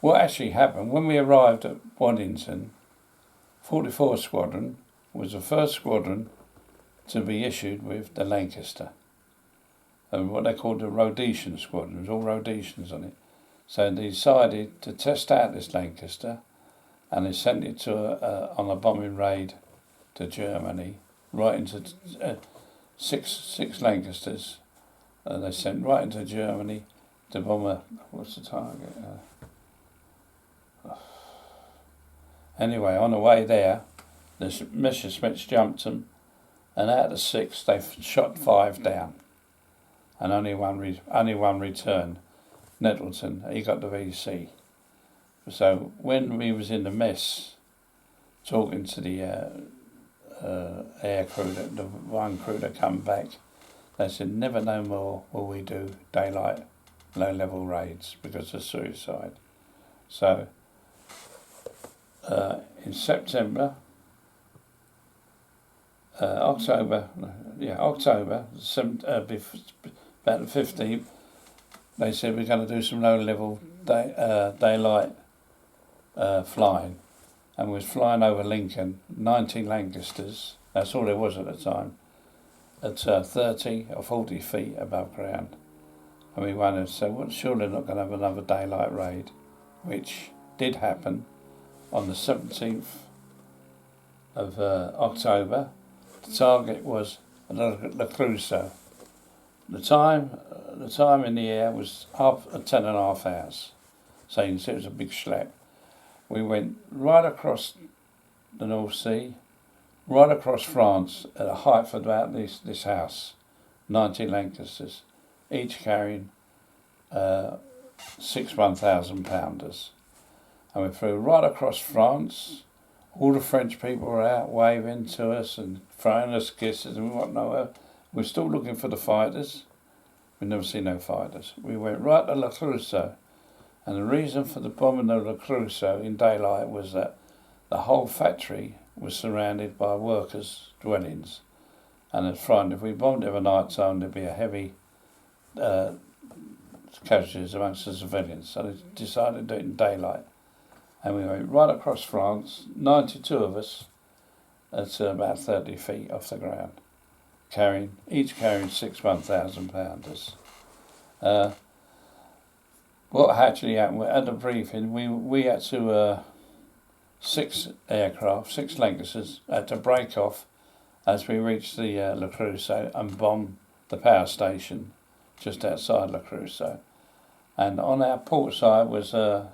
what actually happened, when we arrived at Waddington, 44 Squadron was the first squadron to be issued with the Lancaster. And what they called the Rhodesian Squadron. It was all Rhodesians on it. So they decided to test out this Lancaster, and they sent it to on a bombing raid to Germany, right into six Lancasters. They sent right into Germany to bomb what's the target? Anyway, on the way there, the Messerschmitts jumped them, and out of the 6, they shot 5 down, and only one returned. Nettleton, he got the VC. So when we was in the mess, talking to the air crew, the one crew that come back, they said, never no more will we do daylight, low-level raids because of suicide. So in September, October, about the 15th, they said we're going to do some low-level daylight flying, and we was flying over Lincoln, 19 Lancasters, that's all there was at the time, at 30 or 40 feet above ground. And we wondered, so well, surely not going to have another daylight raid, which did happen on the 17th of October. The target was the Creusot. The time in the air was 10.5 hours. So you can see it was a big schlep. We went right across the North Sea, right across France at a height of about this house, 90 Lancasters, each carrying 6 1,000-pounders. And we flew right across France. All the French people were out waving to us and throwing us kisses and whatnot. We're still looking for the fighters. We never see no fighters. We went right to Le Creusot, and the reason for the bombing of Le Creusot in daylight was that the whole factory was surrounded by workers' dwellings, and it's frightened if we bombed it at night time there'd be a heavy casualties amongst the civilians. So they decided to do it in daylight, and we went right across France. 92 of us at about 30 feet off the ground, each carrying 6 1,000-pounders. What actually happened at the briefing, we had to 6 Lancasters had to break off as we reached the Le Creusot and bomb the power station just outside Le Creusot. And on our port side was the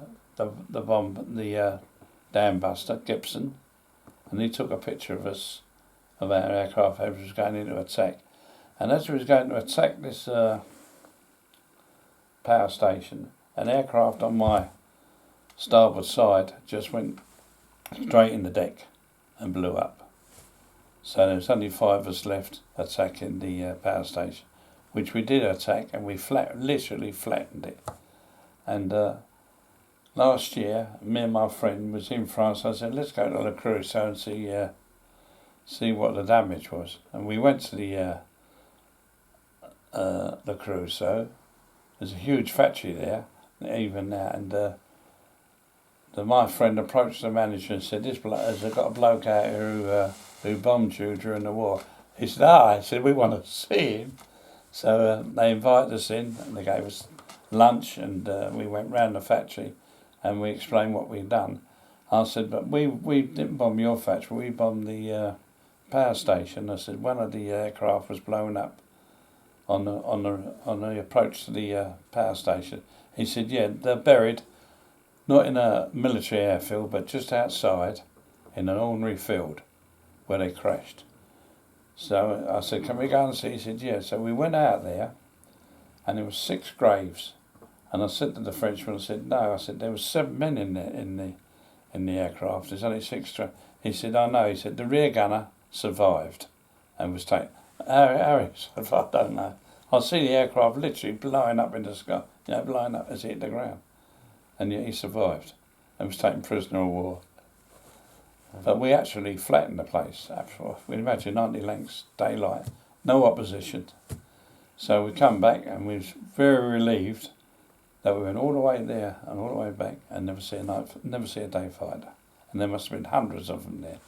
dam buster Gibson, and he took a picture of us, of our aircraft as we was going into attack. And as we was going to attack this power station, an aircraft on my starboard side just went straight in the deck and blew up. So there was only 5 of us left attacking the power station, which we did attack, and we literally flattened it. And last year, me and my friend was in France. I said, let's go to Le Creusot and see what the damage was. And we went to the Le Creusot. There's a huge factory there, even now. And my friend approached the manager and said, "This has got a bloke out here who bombed you during the war." He said, I said, "We want to see him." So they invited us in, and they gave us lunch, and we went round the factory, and we explained what we'd done. I said, "But we didn't bomb your factory, we bombed the power station." I said, "One of the aircraft was blown up on the approach to the power station." He said, "Yeah, they're buried, not in a military airfield, but just outside in an ordinary field where they crashed." So I said, "Can we go and see?" He said, "Yeah." So we went out there, and there was 6 graves. And I said to the Frenchman, I said, "No," I said, "there were 7 men in the aircraft. There's only 6." He said, "I know." He said, "The rear gunner survived and was taken." How he survived, I don't know. I see the aircraft literally blowing up in the sky, blowing up as it hit the ground. And yet he survived and was taken prisoner of war. But we actually flattened the place. We imagine 90 lengths, daylight, no opposition. So we come back, and we was very relieved that we went all the way there and all the way back and never see a day fighter. And there must have been hundreds of them there.